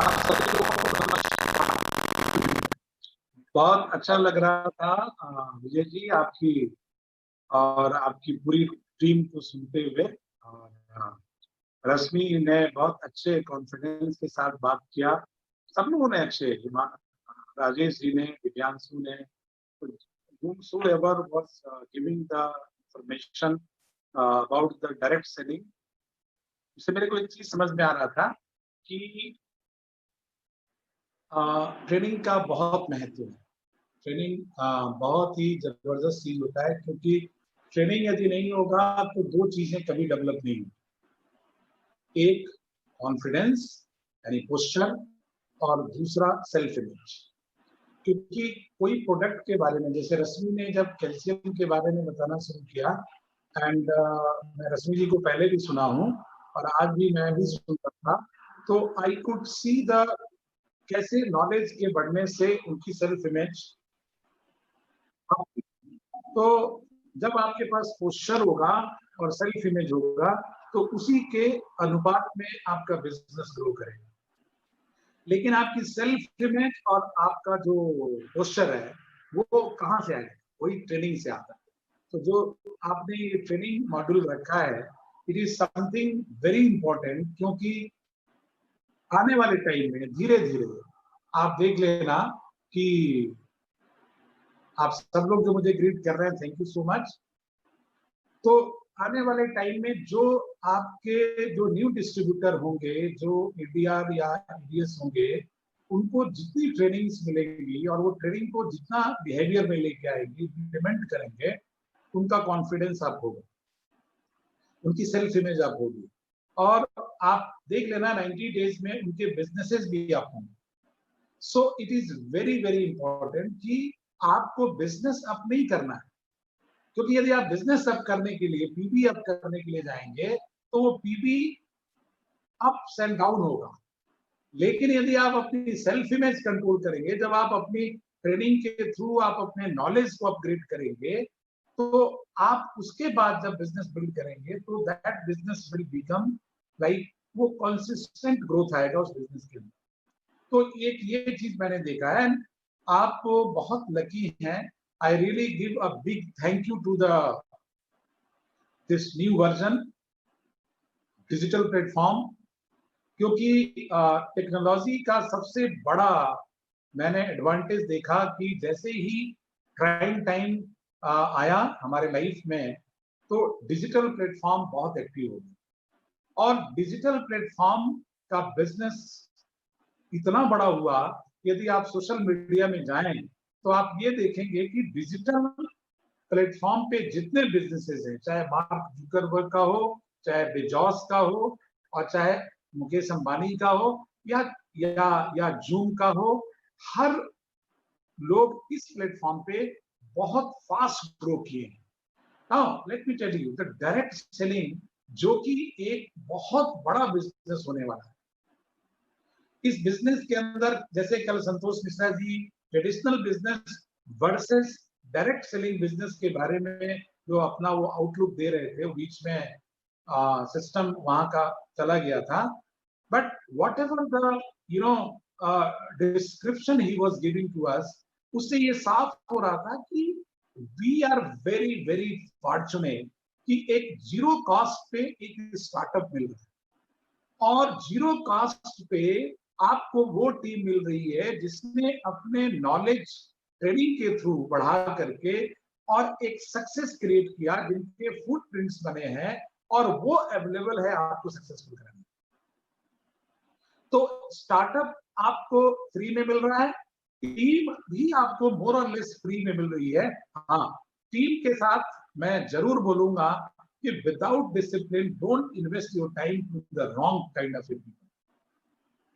आप सभी लोगों को नमस्कार। बहुत अच्छा लग रहा था विजय जी आपकी और आपकी पूरी टीम को सुनते हुए। और रश्मि ने बहुत अच्छे कॉन्फिडेंस के साथ बात किया। सब लोगों ने अच्छे, राजेश जी ने, दिव्यांशु ने, whomsoever was giving the information about the direct selling। इससे मेरे को एक चीज समझ में आ रहा था कि ट्रेनिंग का बहुत महत्व है। ट्रेनिंग बहुत ही जबरदस्त चीज होता है, क्योंकि ट्रेनिंग यदि नहीं होगा तो दो चीजें कभी डेवलप नहीं होगी। एक कॉन्फिडेंस यानी पोस्चर, और दूसरा सेल्फ इमेज। क्योंकि कोई प्रोडक्ट के बारे में, जैसे रश्मि ने जब कैल्शियम के बारे में बताना शुरू किया, एंड मैं रश्मि जी को पहले भी सुना हूँ और आज भी मैं भी सुन रहा था, तो आई कुड सी द कैसे नॉलेज के बढ़ने से उनकी सेल्फ इमेज। तो जब आपके पास पोस्चर होगा और सेल्फ इमेज होगा तो उसी के अनुपात में आपका बिजनेस ग्रो करेगा। लेकिन आपकी सेल्फ इमेज और आपका जो पोस्चर है वो कहाँ से आएगा? वही ट्रेनिंग से आता है। तो जो आपने ये ट्रेनिंग मॉड्यूल रखा है, it is something very important, क्योंकि आने वाले टाइम में धीरे धीरे आप देख लेना कि आप सब लोग जो मुझे ग्रीट कर रहे हैं, थैंक यू सो मच। तो आने वाले टाइम में जो आपके जो न्यू डिस्ट्रीब्यूटर होंगे, जो एडीआर या एडीएस होंगे, उनको जितनी ट्रेनिंग्स मिलेंगी और वो ट्रेनिंग को जितना बिहेवियर में लेके आएंगे, इम्प्लीमेंट करेंगे, उनका कॉन्फिडेंस आप होगा, उनकी सेल्फ इमेज आप होगी, और आप देख लेना 90 डेज में उनके बिजनेसेस भी आप होंगे। So it is very very important कि आपको बिजनेस अप नहीं करना है, क्योंकि यदि आप बिजनेस अप करने के लिए, पीबी अप करने के लिए जाएंगे तो वो पीबी अप्स एंड डाउन होगा। लेकिन यदि आप अपनी सेल्फ इमेज कंट्रोल करेंगे, जब आप अपनी ट्रेनिंग के थ्रू आप अपने नॉलेज को अपग्रेड करेंगे, तो आप उसके बाद जब बिजनेस बिल्ड करेंगे तो that business will become like, वो कंसिस्टेंट ग्रोथ आएगा उस बिजनेस के अंदर। तो एक ये चीज मैंने देखा है। आप बहुत लकी हैं। I really give a big thank you to the this new version digital platform, क्योंकि टेक्नोलॉजी का सबसे बड़ा मैंने एडवांटेज देखा कि जैसे ही क्राइम टाइम आया हमारे लाइफ में, तो डिजिटल प्लेटफॉर्म बहुत एक्टिव हो गया और डिजिटल प्लेटफॉर्म का बिजनेस इतना बड़ा हुआ। यदि आप सोशल मीडिया में जाएं तो आप ये देखेंगे कि डिजिटल प्लेटफॉर्म पे जितने बिजनेसेस हैं, चाहे मार्क जुकरबर्ग का हो, चाहे बेजॉस का हो, और चाहे मुकेश अंबानी का हो, या जूम का हो, हर लोग इस प्लेटफॉर्म पे बहुत फास्ट ग्रो किए हैं। Now let me tell you the direct selling, जो कि एक बहुत बड़ा बिजनेस होने वाला है। इस बिजनेस के अंदर, जैसे कल Santosh Mishra ji traditional business versus direct selling business के बारे में जो अपना वो आउटलुक दे रहे थे, बीच में सिस्टम वहां का चला गया था, but whatever the description ही वॉज गिविंग टू अस, उससे ये साफ हो रहा था कि we are very very fortunate कि एक जीरो कॉस्ट पे एक स्टार्टअप मिल रहा है, और जीरो कॉस्ट पे आपको वो टीम मिल रही है जिसने अपने नॉलेज ट्रेनिंग के थ्रू बढ़ा करके और एक सक्सेस क्रिएट किया, जिनके फुटप्रिंट्स बने हैं और वो अवेलेबल है आपको सक्सेसफुल करने। तो स्टार्टअप आपको फ्री में मिल रहा है, टीम भी आपको मोर और लेस फ्री में मिल रही है। हाँ, टीम के साथ मैं जरूर बोलूंगा कि without discipline don't invest your time to the wrong kind of people,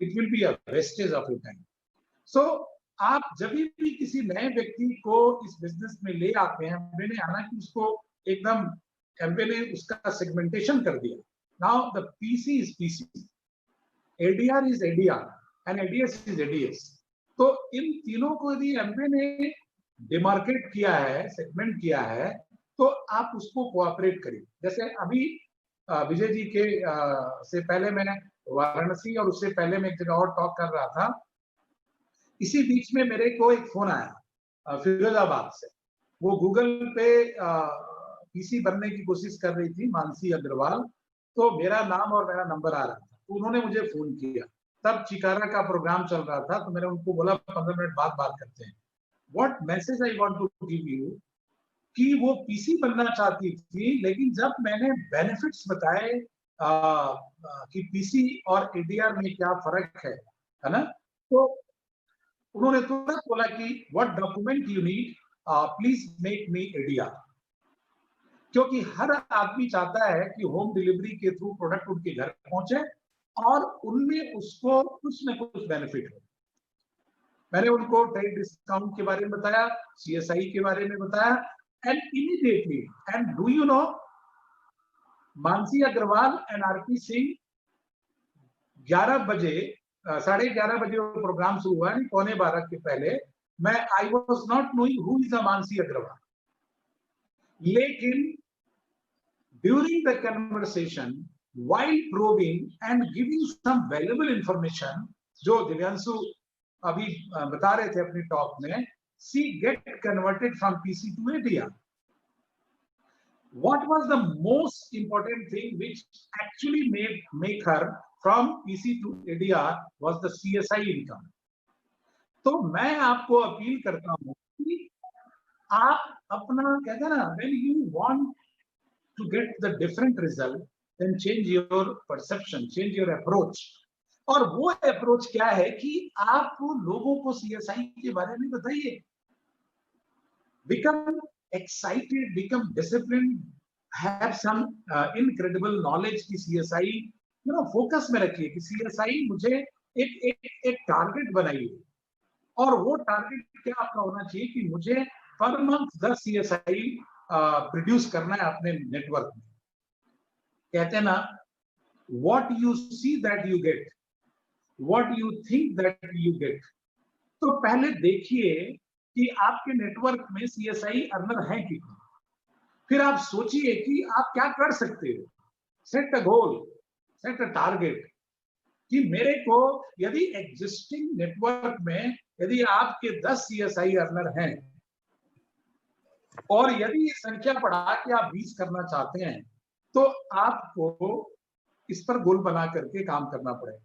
it will be a wastage of your time. So आप जब भी किसी नए व्यक्ति को इस बिजनेस में ले आते हैं, मैंने हालांकि उसको एकदम एमबे ने उसका सेगमेंटेशन कर दिया। Now the PC is PC, ADR is ADR and ADS is ADS. तो इन तीनों को यदि एमबे ने डिमार्केट किया है, सेगमेंट किया है, तो आप उसको कोऑपरेट करिए। जैसे अभी विजय जी के से पहले मैं वाराणसी, और उससे पहले मैं एक जगह और टॉक कर रहा था। इसी बीच में मेरे को एक फोन आया फिरोजाबाद से। वो गूगल पे पीसी बनने की कोशिश कर रही थी, मानसी अग्रवाल। तो मेरा नाम और मेरा नंबर आ रहा था, तो उन्होंने मुझे फोन किया। तब चिकारा का प्रोग्राम चल रहा था, तो मैंने उनको बोला 15 मिनट बाद बात करते हैं। What message I want to give you कि वो पीसी बनना चाहती थी, लेकिन जब मैंने बेनिफिट्स बताए कि पीसी और एडीआर में क्या फर्क है ना, तो उन्होंने तुरंत बोला कि what document you need, please make me ADR. क्योंकि हर आदमी चाहता है कि होम डिलीवरी के थ्रू प्रोडक्ट उनके घर पहुंचे और उनमें उसको कुछ न कुछ बेनिफिट हो। मैंने उनको ट्रेड डिस्काउंट के बारे में बताया, सीएसआई के बारे में बताया, and immediately, and do you know, Mansi Agarwal and RP Singh 11 बजे, 11:30 बजे वो प्रोग्राम शुरू हुआ, 11:45 के पहले मैं I was not knowing who is Mansi Agarwal, लेकिन during the conversation while probing and giving some valuable information, जो दिव्यांशु अभी बता रहे थे अपनी टॉक में, she get converted from PC to ADR. What was the most important thing which actually make her from PC to ADR was the CSI income. तो मैं आपको अपील करता हूं कि आप अपना, कहते हैं ना, when you want to get the different result, then change your perception, change your approach. और वो अप्रोच क्या है कि आप लोगों को सीएसआई के बारे में बताइए, become excited, become disciplined, have some incredible knowledge की सीएसआई फोकस में रखिए कि सीएसआई मुझे एक टारगेट बनाइए, और वो टारगेट क्या आपका होना चाहिए कि मुझे पर मंथ 10 सीएसआई प्रोड्यूस करना है अपने नेटवर्क में। कहते हैं ना, what you see that you get, what you think that you get। तो पहले देखिए कि आपके नेटवर्क में सीएसआई अर्नर है कितने, फिर आप सोचिए कि आप क्या कर सकते हो। Set a goal, set a target कि मेरे को यदि एग्जिस्टिंग नेटवर्क में यदि आपके 10 सीएसआई अर्नर हैं और यदि ये संख्या बढ़ा के आप 20 करना चाहते हैं, तो आपको इस पर गोल बना करके काम करना पड़ेगा।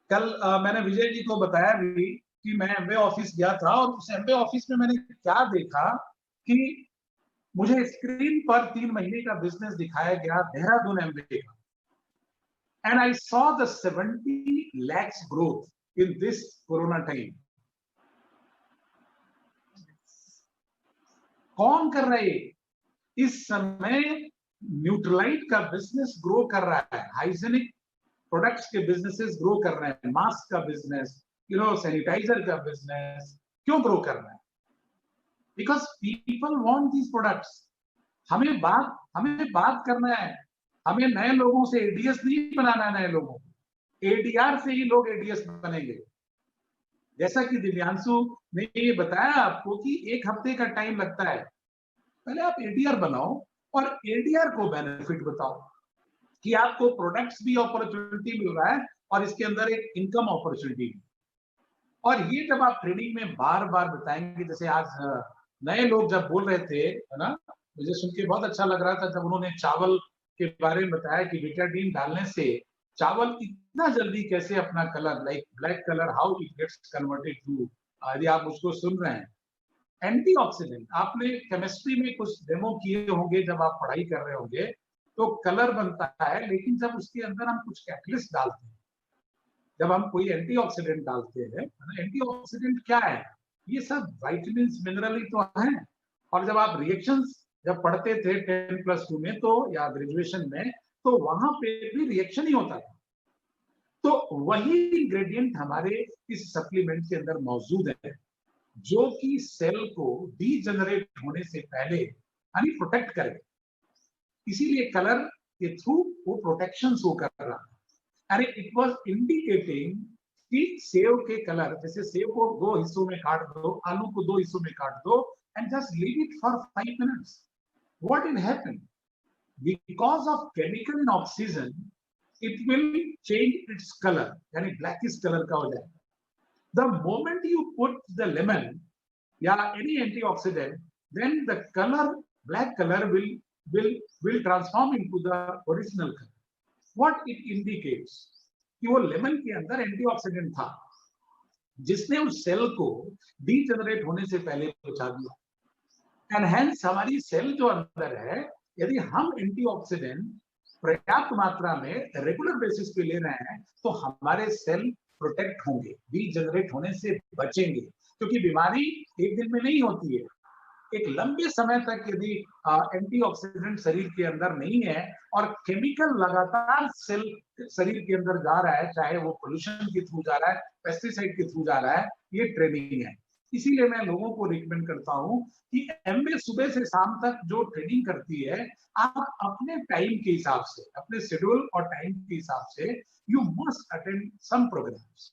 कल मैंने विजय जी को बताया भी कि मैं एमवे ऑफिस गया था, और उस एमवे ऑफिस में मैंने क्या देखा कि मुझे स्क्रीन पर 3 महीने का बिजनेस दिखाया गया देहरादून एमवे का, and I saw the 70 lakhs growth in this corona time. कौन कर रहा है इस समय? न्यूट्रलाइट का बिजनेस ग्रो कर रहा है, हाइजेनिक प्रोडक्ट्स के बिजनेसेस ग्रो कर रहे हैं, मास्क का बिजनेस, सैनिटाइजर का बिजनेस क्यों ग्रो कर रहा है? Because people want these products. हमें बात करना है, हमें नए लोगों से एडीएस नहीं बनाना है, नए लोगों को एडीआर से ही लोग एडीएस बनेंगे। जैसा कि दिव्यांशु ने ये बताया आपको कि 1 हफ्ते का टाइम लगता है, पहले आप एडीआर बनाओ और एडीआर को बेनिफिट बताओ कि आपको प्रोडक्ट्स भी अपॉर्चुनिटी मिल रहा है और इसके अंदर एक इनकम अपॉर्चुनिटी भी। और ये जब आप ट्रेडिंग में बार बार बताएंगे, जैसे आज नए लोग जब बोल रहे थे, है ना, मुझे सुन के बहुत अच्छा लग रहा था जब उन्होंने चावल के बारे में बताया कि बेटाडीन डालने से चावल इतना जल्दी कैसे अपना colour, like black colour, how it gets converted to, यदि आप उसको सुन रहे हैं, एंटीऑक्सीडेंट। आपने केमिस्ट्री में कुछ डेमो किए होंगे जब आप पढ़ाई कर रहे होंगे, तो कलर बनता है, लेकिन जब उसके अंदर हम कुछ कैटलिस्ट डालते हैं, जब हम कोई एंटीऑक्सीडेंट डालते हैं, एंटीऑक्सीडेंट क्या है? ये सब विटामिन्स, मिनरल ही तो हैं। और जब आप रिएक्शंस जब पढ़ते थे 10+2 में, तो या ग्रेजुएशन में, तो वहां पे भी रिएक्शन ही होता था। तो वही इंग्रेडिएंट हमारे इस सप्लीमेंट के अंदर मौजूद है, जो कि सेल को डीजनरेट होने से पहले यानी प्रोटेक्ट करे। इसीलिए कलर के थ्रू वो प्रोटेक्शन शो कर रहा है। अरे इट वाज इंडिकेटिंग कि सेव के कलर, जैसे सेव को 2 हिस्सों में काट दो, आलू को 2 हिस्सों में काट दो and just leave it for 5 minutes, what will happen? Because of chemical in oxygen, it will change its color, यानी blackish color का हो जाएगा. The moment you put the lemon या any antioxidant, then the color, black color will transform into the original color. What it indicates कि वो lemon के अंदर antioxidant था जिसने उस सेल को डीजेनरेट होने से पहले बचा दिया. एंड हेंस हमारी सेल जो अंदर है, यदि हम एंटीऑक्सीडेंट पर्याप्त मात्रा में रेगुलर बेसिस पे ले रहे हैं तो हमारे सेल प्रोटेक्ट होंगे, डीजेनरेट होने से बचेंगे. क्योंकि बीमारी एक दिन में नहीं होती है. एक लंबे समय तक यदि एंटीऑक्सीडेंट शरीर के अंदर नहीं है और केमिकल लगातार सेल शरीर के अंदर जा रहा है, चाहे वो पोल्यूशन के थ्रू जा रहा है, पेस्टिसाइड के थ्रू जा रहा है, ये ट्रेनिंग है. इसीलिए मैं लोगों को रिकमेंड करता हूं कि एमबीए सुबह से शाम तक जो ट्रेनिंग करती है, आप अपने टाइम के हिसाब से, अपने शेड्यूल और टाइम के हिसाब से you must attend some programs.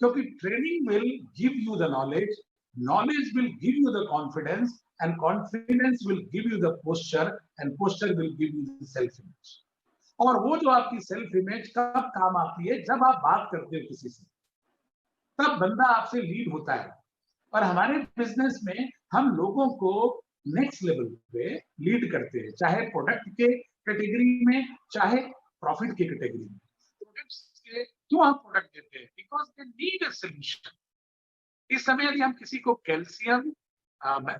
क्योंकि training will give you the knowledge, knowledge will give you the confidence, and confidence will give you the posture, and posture will give you the self image. और वो जो आपकी self image कब काम आती है, जब आप बात करते हो किसी से, तब बंदा आपसे लीड होता है. और हमारे बिजनेस में हम लोगों को नेक्स्ट लेवल पे लीड करते हैं, चाहे प्रोडक्ट के कैटेगरी में, चाहे प्रॉफिट के कैटेगरी में. प्रोडक्ट्स के क्यों आप प्रोडक्ट देते हैं? Because they need a solution. इस समय यदि हम किसी को कैल्शियम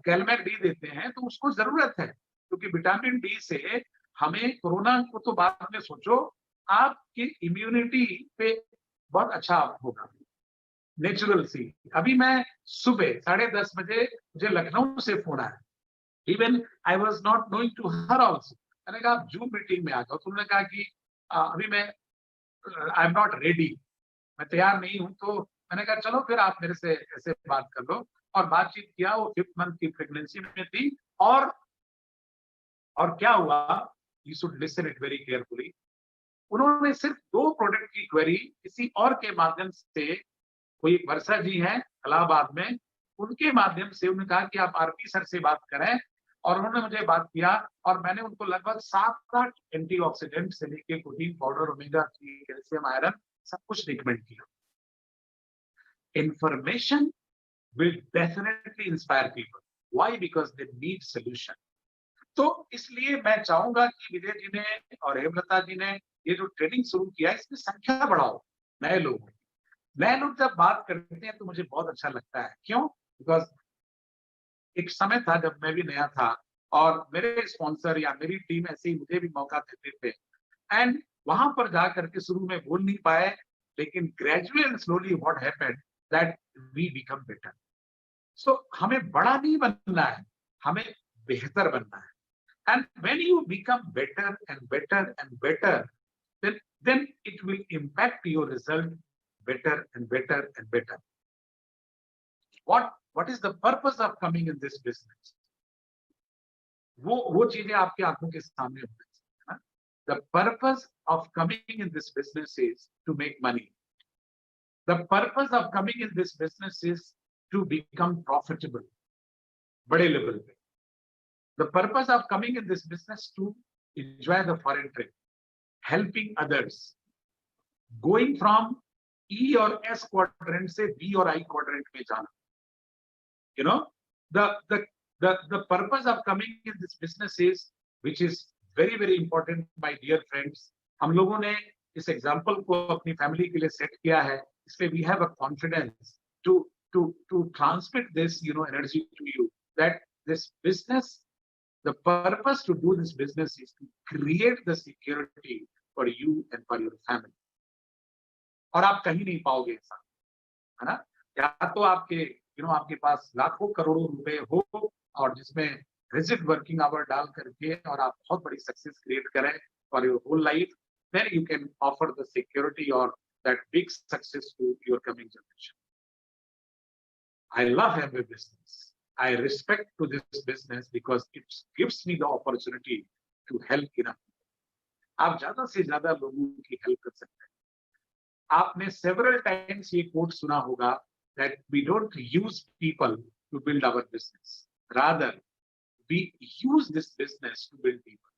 कैलमैक डी देते हैं तो उसको जरूरत है, क्योंकि विटामिन डी से हमें, कोरोना को तो बाद में सोचो, आपकी इम्यूनिटी पे बहुत अच्छा होगा. नेचुरल सी. अभी मैं सुबह 10:30 बजे मुझे लखनऊ से फोन आया. Even I was not knowing to her also. मैंने कहा आप जूम मीटिंग में आ जाओ. तुमने कहा कि अभी मैं आई एम नॉट रेडी, मैं तैयार नहीं हूं. तो मैंने कहा चलो फिर आप मेरे से ऐसे बात कर लो. और बातचीत किया. वो 5th मंथ की प्रेगनेंसी में थी. और क्या हुआ, you should listen it very carefully. उन्होंने सिर्फ 2 प्रोडक्ट की क्वेरी किसी और के माध्यम से, कोई वर्षा जी हैं इलाहाबाद में, उनके माध्यम से उन्होंने कहा कि आप आरपी सर से बात करें. और उन्होंने मुझे बात किया और मैंने उनको लगभग 7-8 एंटीऑक्सीडेंट से लेके protein powder, omega 3, calcium, iron, सब कुछ रिकमेंड किया. Information will definitely inspire people. Why? Because they need solution. तो इसलिए मैं चाहूंगा कि विजय जी ने और हेमलता जी ने ये जो ट्रेनिंग शुरू किया है, इसकी संख्या बढ़ाओ. नए लोग जब बात करते हैं तो मुझे बहुत अच्छा लगता है. क्यों? बिकॉज एक समय था जब मैं भी नया था और मेरे स्पॉन्सर या मेरी टीम ऐसे ही मुझे भी मौका देते थे. एंड वहां पर जाकर के शुरू में बोल नहीं पाए, लेकिन gradually and slowly what happened that we become better. So हमें बड़ा नहीं बनना है, हमें बेहतर बनना है. And when you become better and better and better, then it will impact your result better and better and better. What is the purpose of coming in this business? वो चीजें आपकी आंखों के सामने होनी चाहिए. The purpose of coming in this business is to make money. The purpose of coming in this business is to become profitable, bade level pe. The purpose of coming in this business to enjoy the foreign trade, helping others, going from E or S quadrant se B or I quadrant mein jana. You know, the purpose of coming in this business is, which is very very important, my dear friends. हम लोगों ने इस example को अपनी family के लिए set किया है. इसलिए we have a confidence to transmit this, energy to you, that this business, the purpose to do this business is to create the security for you and for your family. और आप कहीं नहीं पाओगे ऐसा, है ना? या तो आपके पास लाखों करोड़ों रुपए हो और जिसमें रिजिड वर्किंग आवर डाल करके और आप बहुत बड़ी सक्सेस क्रिएट करें for your whole life, then you can offer the security or that big success to your coming generation. I love Amway business. I respect to this business because it gives me the opportunity to help enough. आप ज्यादा से ज्यादा लोगों की help कर सकते हैं. आपने several times ये quote सुना होगा that we don't use people to build our business. Rather, we use this business to build people.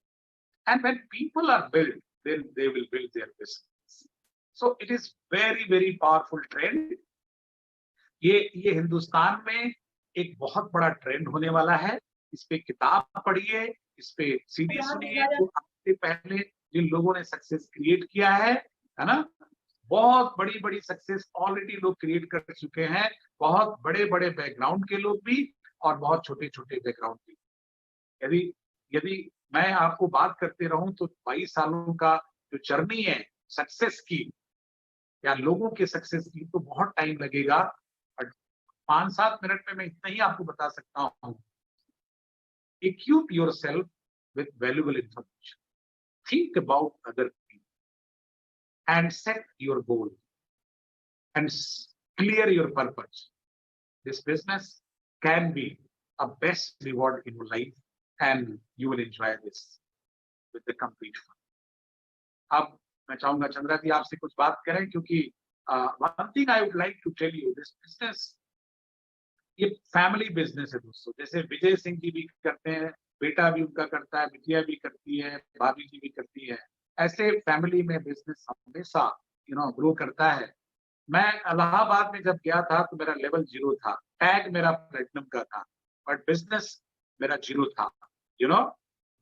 And when people are built, then they will build their business. So it is very, very powerful trend. ये हिंदुस्तान में एक बहुत बड़ा trend होने वाला है। इस पे किताब पढ़िए, इस पे सीडी सुनिए, जो आपसे पहले जिन लोगों ने सक्सेस क्रिएट किया है ना, बहुत बड़ी बड़ी सक्सेस ऑलरेडी लोग क्रिएट कर चुके हैं, बहुत बड़े बड़े बैकग्राउंड के लोग भी और बहुत छोटे छोटे बैकग्राउंड भी। यदि मैं आपको बात करते रहूं तो 22 सालों का जो जर्नी है सक्सेस की या लोगों के सक्सेस की, तो बहुत टाइम लगेगा। 5-7 मिनट में मैं इतना ही आपको बता सकता हूं। Equip yourself with valuable information. Think about other people and set your goal and clear your purpose. This business can be a best reward in your life and you will enjoy this with the complete fun. अब मैं चाहूंगा चंद्रा जी आपसे कुछ बात करें, क्योंकि one thing I would like to tell you, this business ये family business है दोस्तों। जैसे विजय सिंह जी भी करते हैं, बेटा भी उनका करता है, बिटिया भी करती है, भाभी जी भी करती है। ऐसे फैमिली में बिजनेस हमेशा ग्रो करता है। मैं इलाहाबाद में जब गया था तो मेरा लेवल 0 था, टैग मेरा प्लेटिनम का था, बट बिजनेस मेरा 0 था।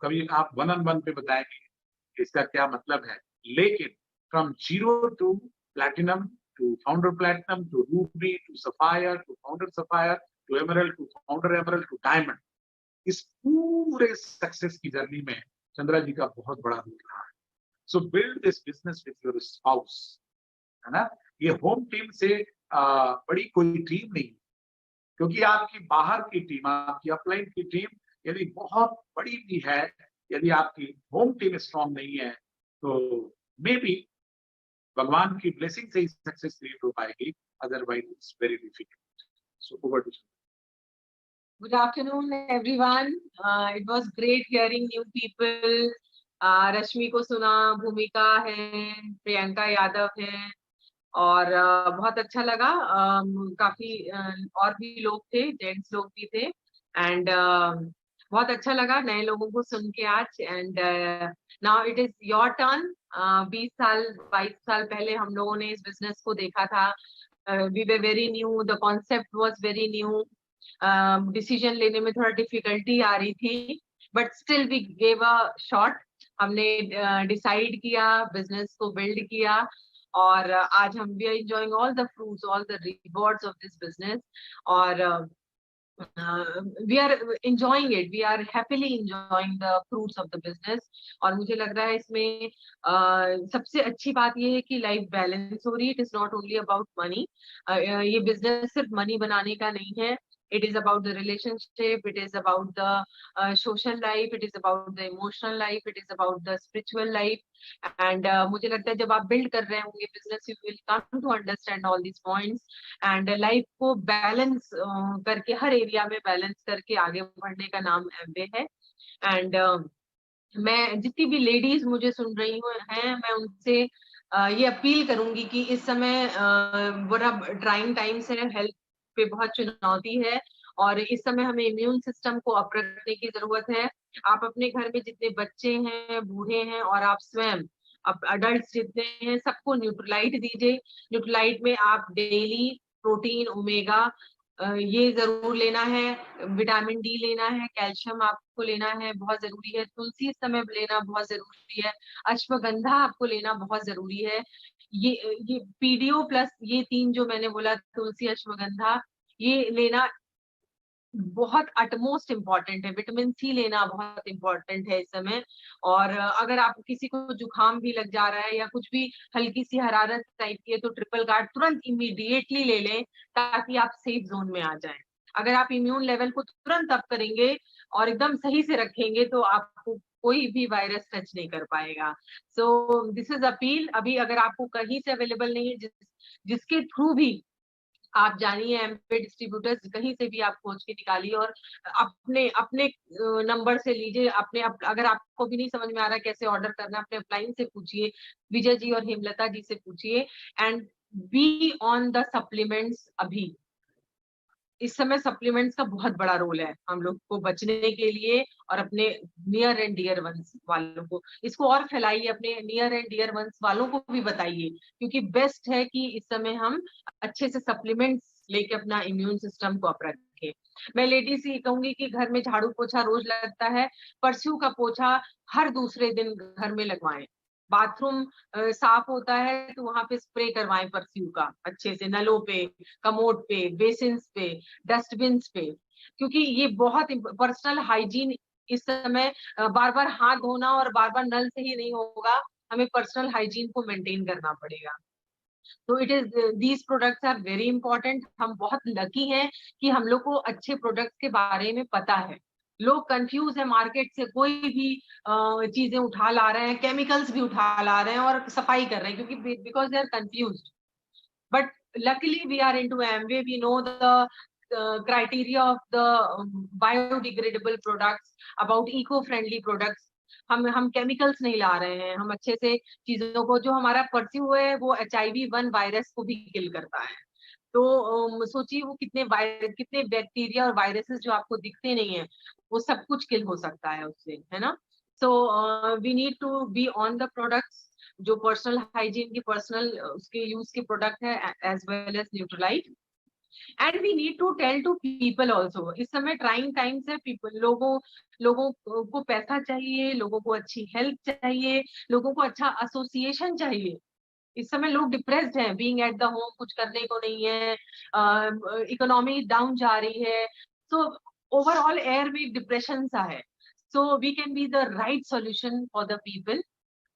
कभी आप 1-on-1 पे बताएंगे इसका क्या मतलब है, लेकिन from 0 to platinum to founder platinum to ruby to sapphire to founder sapphire to emerald to founder emerald to diamond, इस पूरे सक्सेस की जर्नी में चंद्रा जी का बहुत बड़ा रोल रहा है। सो build this business with your spouse, है ना। ये होम टीम से बड़ी कोई टीम नहीं, क्योंकि आपकी बाहर की टीम, आपकी अपलाइन की टीम यदि बहुत बड़ी भी है, यदि आपकी होम टीम स्ट्रॉन्ग नहीं है तो मे बी भगवान की ब्लेसिंग से ही सक्सेस क्रिएट हो पाएगी, otherwise it's very difficult. So over to. Good afternoon, everyone. It was great hearing new people. Rashmi को सुना, भूमिका है, प्रियंका यादव है, और बहुत अच्छा लगा। काफी और भी लोग थे, जेंट्स लोग भी थे, एंड बहुत अच्छा लगा नए लोगों को सुन के आज। And now it is your turn. 22 साल पहले हम लोगों ने इस बिजनेस को देखा था। We were very new, the concept was very new, decision लेने में थोड़ा डिफिकल्टी आ रही थी, but still we gave a shot. हमने डिसाइड किया, बिजनेस को बिल्ड किया, और आज हम we are enjoying all the fruits, all the rewards of this business, और we are enjoying it, we are happily enjoying the fruits of the business। और मुझे लग रहा है इसमें सबसे अच्छी बात ये है कि लाइफ बैलेंस हो रही है। It is not only about money. ये बिजनेस सिर्फ मनी बनाने का नहीं है। It is about the relationship, it is about the social life, it is about the emotional life, it is about the spiritual life, and मुझे लगता है जब आप build कर रहे होंगे business, you will come to understand all these points, and life को balance करके, हर area में balance करके आगे बढ़ने का नाम एमवे है। and मैं जितनी भी लेडीज मुझे सुन रही हैं, मैं उनसे ये अपील करूंगी कि इस समय बड़ा ट्राइंग टाइम्स है, हेल्थ पे बहुत चुनौती है, और इस समय हमें इम्यून सिस्टम को अप रखने की जरूरत है। आप अपने घर में जितने बच्चे हैं, बूढ़े हैं, और आप स्वयं अडल्ट जितने हैं, सबको न्यूट्रलाइट दीजिए। न्यूट्रलाइट में आप डेली प्रोटीन, ओमेगा ये जरूर लेना है, विटामिन डी लेना है, कैल्शियम आपको लेना है, बहुत जरूरी है। तुलसी इस समय लेना बहुत जरूरी है, अश्वगंधा आपको लेना बहुत जरूरी है। ये पीडीओ प्लस ये 3 जो मैंने बोला, तुलसी, अश्वगंधा, ये लेना बहुत अटमोस्ट इम्पॉर्टेंट है। विटामिन सी लेना बहुत इम्पॉर्टेंट है इस समय। और अगर आप किसी को जुकाम भी लग जा रहा है या कुछ भी हल्की सी हरारत टाइप की है, तो ट्रिपल गार्ड तुरंत इमीडिएटली ले लें, ताकि आप सेफ जोन में आ जाएं। अगर आप इम्यून लेवल को तुरंत अप करेंगे और एकदम सही से रखेंगे, तो आपको कोई भी वायरस टच नहीं कर पाएगा। So this is appeal. अभी अगर आपको कहीं से अवेलेबल नहीं है, जिसके थ्रू भी आप जानिए, एमपे डिस्ट्रीब्यूटर्स, कहीं से भी आप खोज के निकालिए और अपने अपने नंबर से लीजिए। अगर आपको भी नहीं समझ में आ रहा कैसे ऑर्डर करना, अपने अपलाइन से पूछिए, विजय जी और हेमलता जी से पूछिए, and B on the supplements अभी। इस समय सप्लीमेंट्स का बहुत बड़ा रोल है हम लोग को बचने के लिए और अपने नियर एंड डियर वंस वालों को, इसको और फैलाइए, अपने नियर एंड डियर वंस वालों को भी बताइए, क्योंकि बेस्ट है कि इस समय हम अच्छे से सप्लीमेंट्स लेके अपना इम्यून सिस्टम को अप रखें। मैं लेडीज से ये कहूंगी कि घर में झाड़ू पोछा रोज लगता है, परस्यू का पोछा हर दूसरे दिन घर में लगवाएं। बाथरूम साफ होता है तो वहां पे स्प्रे करवाएं परफ्यूम का अच्छे से, नलों पे, कमोड पे, बेसिन्स पे, डस्टबिन पे, क्योंकि ये बहुत पर्सनल हाइजीन इस समय बार बार हाथ धोना और बार बार नल से ही नहीं होगा, हमें पर्सनल हाइजीन को मेंटेन करना पड़ेगा। तो it is these products are very important. हम बहुत लकी हैं कि हम लोग को अच्छे प्रोडक्ट्स के बारे में पता है। लोग कंफ्यूज है, मार्केट से कोई भी चीजें उठा ला रहे हैं, केमिकल्स भी उठा ला रहे हैं और सफाई कर रहे हैं, क्योंकि because they are confused. But luckily we are into Amway. We know the criteria of the biodegradable products, about eco-friendly products. हम केमिकल्स नहीं ला रहे हैं, हम अच्छे से चीजों को, जो हमारा परफ्यूम है वो HIV-1 वायरस को भी किल करता है। तो सोचिए वो कितने बैक्टीरिया और वायरसेस जो आपको दिखते नहीं है, वो सब कुछ किल हो सकता है उससे, है ना। So we need to be on the products जो पर्सनल हाइजीन की, पर्सनल उसके यूज के प्रोडक्ट है, as well as Nutrilite. And we need to tell to people also. इस समय ट्राइंग टाइम्स है, पीपल लोगों को पैसा चाहिए, लोगों को अच्छी हेल्थ चाहिए, लोगों को अच्छा एसोसिएशन चाहिए। इस समय लोग डिप्रेस्ड हैं, बीइंग एट द होम, कुछ करने को नहीं है, इकोनॉमी डाउन जा रही है, सो ओवरऑल एयर में डिप्रेशन सा है। So we can be the right solution for the people.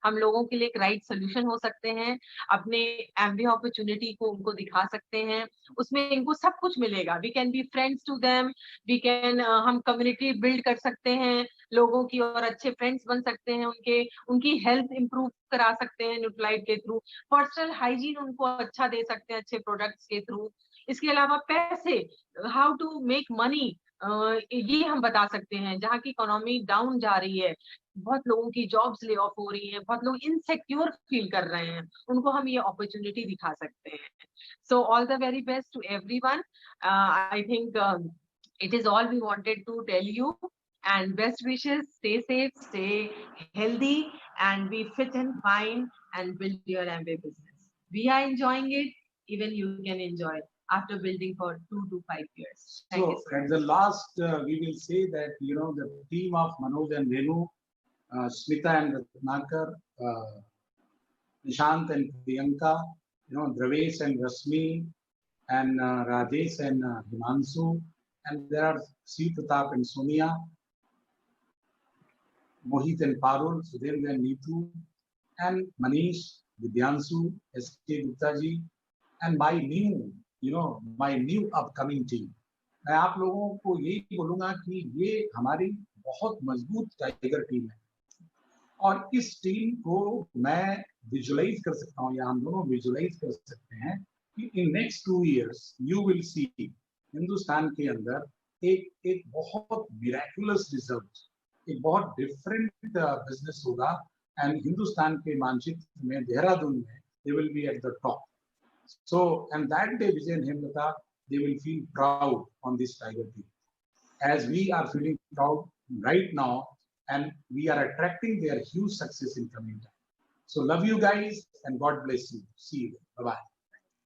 हम लोगों के लिए एक राइट सोल्यूशन हो सकते हैं, अपने एमबी अपॉर्चुनिटी को उनको दिखा सकते हैं, उसमें इनको सब कुछ मिलेगा। We can be friends to them, we can हम कम्युनिटी बिल्ड कर सकते हैं लोगों की, और अच्छे फ्रेंड्स बन सकते हैं उनकी हेल्थ इंप्रूव करा सकते हैं न्यूट्रलाइट के थ्रू, पर्सनल हाइजीन उनको अच्छा दे सकते हैं अच्छे प्रोडक्ट्स के थ्रू। इसके अलावा पैसे, हाउ टू मेक मनी, ये हम बता सकते हैं। जहाँ की इकोनॉमी डाउन जा रही है, बहुत लोगों की जॉब्स ले ऑफ हो रही हैं, बहुत लोग इनसिक्योर फील कर रहे हैं, उनको हम ये अपॉर्चुनिटी दिखा सकते हैं। So all the very best to everyone. I think it is all we wanted to tell you, and best wishes. Stay safe, stay healthy, and be fit and fine, and build your Amway business. We are enjoying it, even you can enjoy it after building for 2 to 5 years. Thank you so at the last, we will say that, you know, the team of Manoj and Renu, Smita and Ratnakar, Nishant and Priyanka, you know, Dravesh and Rasmi, and Rajesh and Himanshu, and there are Sri Pratap and Sonia, Mohit and Parul, Sudhir and Neetu, and Manish, Vidyanshu, S.K. Gupta ji, and my new upcoming team. मैं आप लोगों को यही बोलूंगा कि ये हमारी बहुत मजबूत टाइगर टीम है, और इस टीम को मैं विजुअलाइज कर सकता हूँ, या हम दोनों विजुअलाइज कर सकते हैं कि in next 2 years you will see Hindustan के अंदर एक बहुत मिरेकुलस रिजल्ट, एक बहुत डिफरेंट बिजनेस होगा, एंड हिंदुस्तान के मानचित्र में, देहरादून में, they will be at the top. So, and that day, Vijay and Hemlata, they will feel proud on this tiger team, as we are feeling proud right now, and we are attracting their huge success in coming time. So, love you guys, and God bless you. See you. Bye bye.